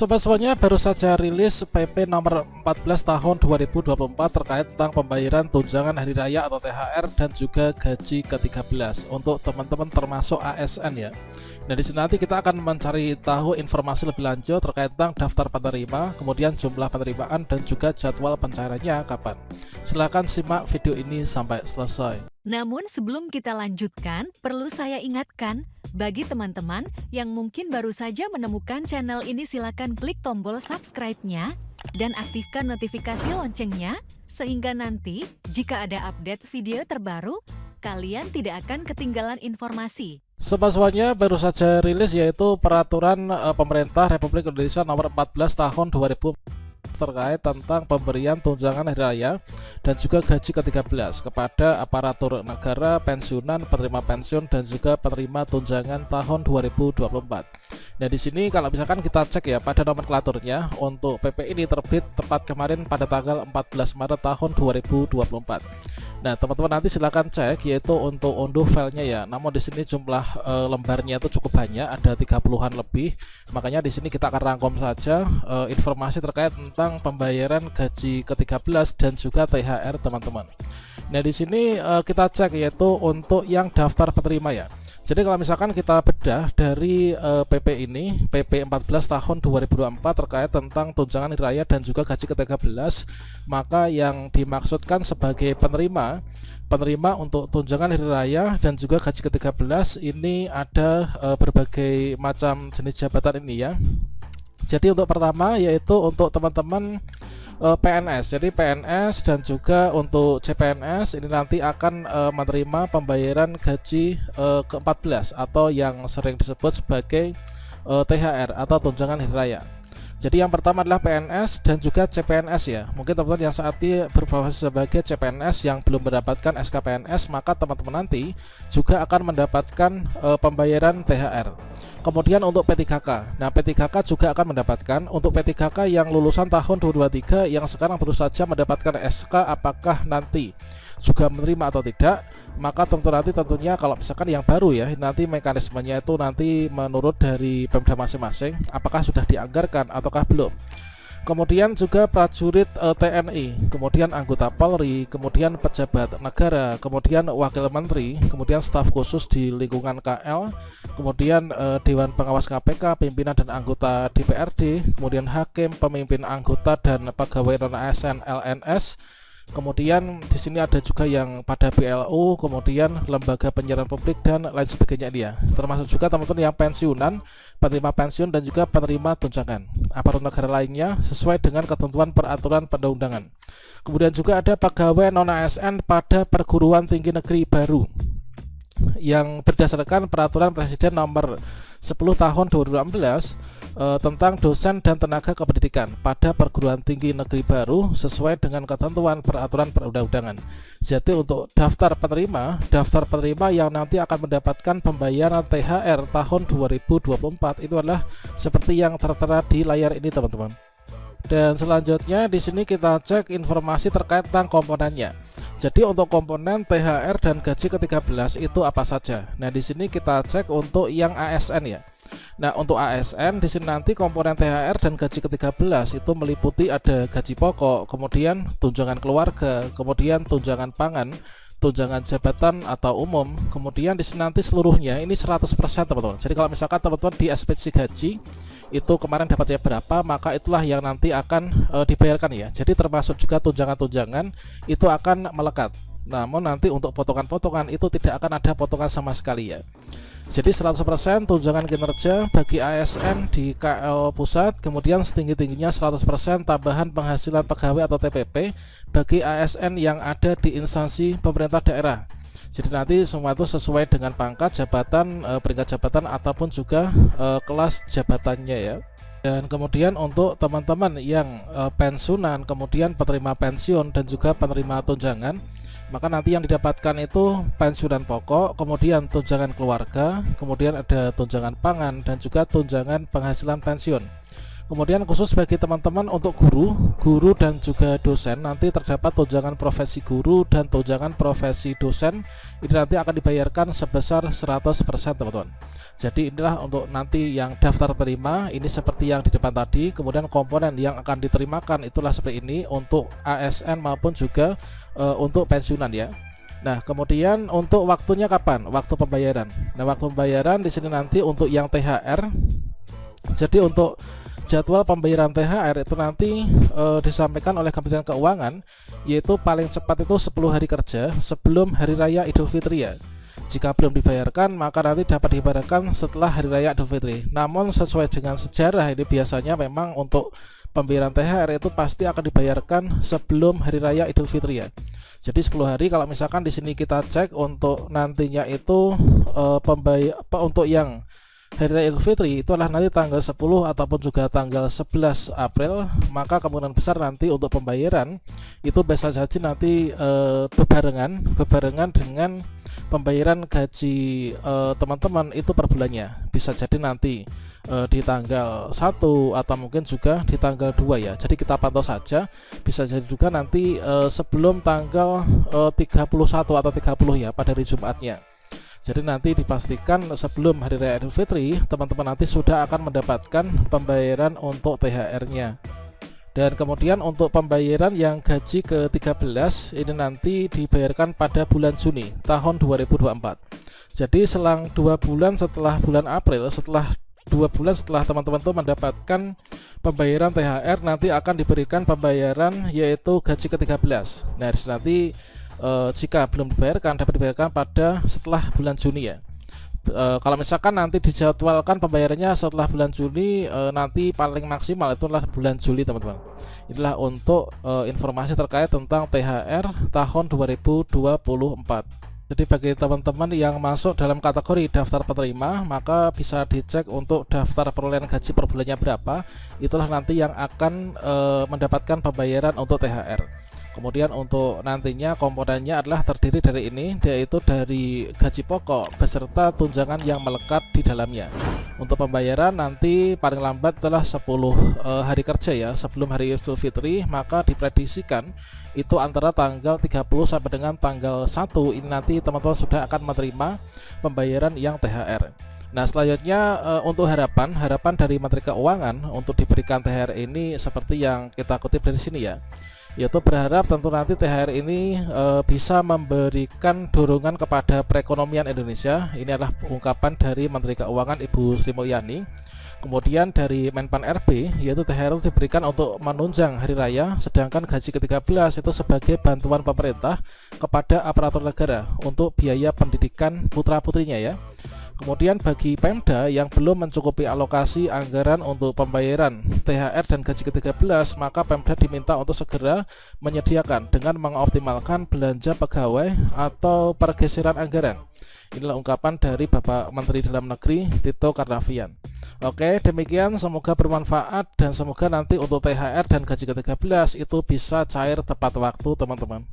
Sobat semuanya, baru saja rilis PP nomor 14 tahun 2024 terkait tentang pembayaran tunjangan hari raya atau THR dan juga gaji ke-13 untuk teman-teman termasuk ASN ya. Nah, di sini nanti kita akan mencari tahu informasi lebih lanjut terkait tentang daftar penerima, kemudian jumlah penerimaan dan juga jadwal pencairannya kapan. Silahkan simak video ini sampai selesai. Namun sebelum kita lanjutkan, perlu saya ingatkan, bagi teman-teman yang mungkin baru saja menemukan channel ini, silakan klik tombol subscribe-nya dan aktifkan notifikasi loncengnya, sehingga nanti jika ada update video terbaru, kalian tidak akan ketinggalan informasi. Sobat semuanya, baru saja rilis yaitu peraturan pemerintah Republik Indonesia nomor 14 tahun 2024 terkait tentang pemberian tunjangan hari raya dan juga gaji ke-13 kepada aparatur negara, pensiunan, penerima pensiun dan juga penerima tunjangan tahun 2024. Nah, di sini kalau misalkan kita cek ya pada nomenklaturnya, untuk PP ini terbit tepat kemarin pada tanggal 14 Maret tahun 2024. Nah, teman-teman nanti silahkan cek yaitu untuk unduh filenya ya. Namun di sini jumlah lembarnya itu cukup banyak, ada 30-an lebih. Makanya di sini kita akan rangkum saja informasi terkait tentang pembayaran gaji ke-13 dan juga THR teman-teman. Nah, di sini kita cek yaitu untuk yang daftar penerima ya. Jadi kalau misalkan kita bedah dari PP ini, PP 14 tahun 2024 terkait tentang tunjangan hari raya dan juga gaji ke-13, maka yang dimaksudkan sebagai penerima untuk tunjangan hari raya dan juga gaji ke-13 ini ada berbagai macam jenis jabatan ini ya. Jadi untuk pertama yaitu untuk teman-teman PNS. Jadi PNS dan juga untuk CPNS ini nanti akan menerima pembayaran gaji ke-14 atau yang sering disebut sebagai THR atau tunjangan hari raya. Jadi yang pertama adalah PNS dan juga CPNS ya. Mungkin teman-teman yang saat ini berprofesi sebagai CPNS yang belum mendapatkan SKPNS, maka teman-teman nanti juga akan mendapatkan pembayaran THR. Kemudian untuk P3K. Nah, P3K juga akan mendapatkan. Untuk P3K yang lulusan tahun 2023 yang sekarang baru saja mendapatkan SK, apakah nanti juga menerima atau tidak, maka nanti tentunya kalau misalkan yang baru ya, nanti mekanismenya itu nanti menurut dari Pemda masing-masing, apakah sudah dianggarkan ataukah belum. Kemudian juga prajurit TNI, kemudian anggota Polri, kemudian pejabat negara, kemudian wakil menteri, kemudian staf khusus di lingkungan KL, kemudian Dewan Pengawas KPK, pimpinan dan anggota DPRD, kemudian hakim, pemimpin anggota dan pegawai non ASN LNS. Kemudian di sini ada juga yang pada BLU, kemudian lembaga penyiaran publik dan lain sebagainya dia. Termasuk juga teman-teman yang pensiunan, penerima pensiun dan juga penerima tunjangan aparatur negara lainnya sesuai dengan ketentuan peraturan perundang-undangan. Kemudian juga ada pegawai non ASN pada perguruan tinggi negeri baru yang berdasarkan peraturan Presiden nomor 10 tahun 2016 tentang dosen dan tenaga kependidikan pada perguruan tinggi negeri baru sesuai dengan ketentuan peraturan perundang-undangan. Jadi untuk daftar penerima yang nanti akan mendapatkan pembayaran THR tahun 2024 itu adalah seperti yang tertera di layar ini teman-teman. Dan selanjutnya di sini kita cek informasi terkait tentang komponennya. Jadi untuk komponen THR dan gaji ke-13 itu apa saja? Nah, di sini kita cek untuk yang ASN ya. Nah, untuk ASN di sini nanti komponen THR dan gaji ke-13 itu meliputi ada gaji pokok, kemudian tunjangan keluarga, kemudian tunjangan pangan, tunjangan jabatan atau umum, kemudian di sini nanti seluruhnya ini 100% teman-teman. Jadi kalau misalkan teman-teman di ekspeksi gaji itu kemarin dapatnya berapa, maka itulah yang nanti akan dibayarkan ya. Jadi termasuk juga tunjangan-tunjangan itu akan melekat. Namun nanti untuk potongan-potongan itu tidak akan ada potongan sama sekali ya. Jadi 100% tunjangan kinerja bagi ASN di KL pusat, kemudian setinggi-tingginya 100% tambahan penghasilan pegawai atau TPP bagi ASN yang ada di instansi pemerintah daerah. Jadi nanti semua itu sesuai dengan pangkat jabatan, peringkat jabatan ataupun juga kelas jabatannya ya. Dan kemudian untuk teman-teman yang pensiunan, kemudian penerima pensiun dan juga penerima tunjangan, maka nanti yang didapatkan itu pensiunan pokok, kemudian tunjangan keluarga, kemudian ada tunjangan pangan dan juga tunjangan penghasilan pensiun. Kemudian khusus bagi teman-teman untuk guru dan juga dosen, nanti terdapat tunjangan profesi guru dan tunjangan profesi dosen. Ini nanti akan dibayarkan sebesar 100% teman-teman. Jadi inilah untuk nanti yang daftar terima, ini seperti yang di depan tadi. Kemudian komponen yang akan diterimakan itulah seperti ini untuk ASN maupun juga untuk pensiunan ya. Nah, kemudian untuk waktunya kapan? Waktu pembayaran. Nah, waktu pembayaran di sini nanti untuk yang THR. Jadi untuk jadwal pembayaran THR itu nanti disampaikan oleh Kementerian Keuangan, yaitu paling cepat itu 10 hari kerja sebelum Hari Raya Idul Fitri ya. Jika belum dibayarkan, maka nanti dapat dibayarkan setelah Hari Raya Idul Fitri. Namun sesuai dengan sejarah ini biasanya memang untuk pembayaran THR itu pasti akan dibayarkan sebelum Hari Raya Idul Fitri ya. Jadi 10 hari. Kalau misalkan di sini kita cek untuk nantinya itu untuk yang Hari Raya Idul Fitri itu adalah nanti tanggal 10 ataupun juga tanggal 11 April, maka kemungkinan besar nanti untuk pembayaran itu bisa jadi nanti bebarengan dengan pembayaran gaji teman-teman itu per bulannya. Bisa jadi nanti di tanggal 1 atau mungkin juga di tanggal 2 ya. Jadi kita pantau saja, bisa jadi juga nanti sebelum tanggal 31 atau 30 ya pada hari Jumatnya. Jadi nanti dipastikan sebelum Hari Raya Idul Fitri teman-teman nanti sudah akan mendapatkan pembayaran untuk THR-nya. Dan kemudian untuk pembayaran yang gaji ke-13 ini nanti dibayarkan pada bulan Juni tahun 2024. Jadi selang 2 bulan setelah bulan April, setelah 2 bulan setelah teman-teman itu mendapatkan pembayaran THR, nanti akan diberikan pembayaran yaitu gaji ke-13. Nah, nanti jika belum dibayarkan dapat dibayarkan pada setelah bulan Juni ya. Kalau misalkan nanti dijadwalkan pembayarannya setelah bulan Juni, nanti paling maksimal itu adalah bulan Juli teman-teman. Inilah untuk informasi terkait tentang THR tahun 2024. Jadi bagi teman-teman yang masuk dalam kategori daftar penerima, maka bisa dicek untuk daftar perolehan gaji per bulannya berapa. Itulah nanti yang akan mendapatkan pembayaran untuk THR. Kemudian untuk nantinya komponennya adalah terdiri dari ini, yaitu dari gaji pokok beserta tunjangan yang melekat di dalamnya. Untuk pembayaran nanti paling lambat adalah 10 hari kerja ya sebelum Hari Idul Fitri, maka diprediksikan itu antara tanggal 30 sampai dengan tanggal 1 ini nanti teman-teman sudah akan menerima pembayaran yang THR. Nah, selanjutnya untuk harapan dari Menteri Keuangan untuk diberikan THR ini seperti yang kita kutip dari sini ya, yaitu berharap tentu nanti THR ini bisa memberikan dorongan kepada perekonomian Indonesia. Ini adalah ungkapan dari Menteri Keuangan Ibu Sri Mulyani. Kemudian dari Menpan RB, yaitu THR itu diberikan untuk menunjang hari raya, sedangkan gaji ke-13 itu sebagai bantuan pemerintah kepada aparatur negara untuk biaya pendidikan putra-putrinya ya. Kemudian bagi Pemda yang belum mencukupi alokasi anggaran untuk pembayaran THR dan gaji ke-13, maka Pemda diminta untuk segera menyediakan dengan mengoptimalkan belanja pegawai atau pergeseran anggaran. Inilah ungkapan dari Bapak Menteri Dalam Negeri Tito Karnavian. Oke, demikian, semoga bermanfaat dan semoga nanti untuk THR dan gaji ke-13 itu bisa cair tepat waktu teman-teman.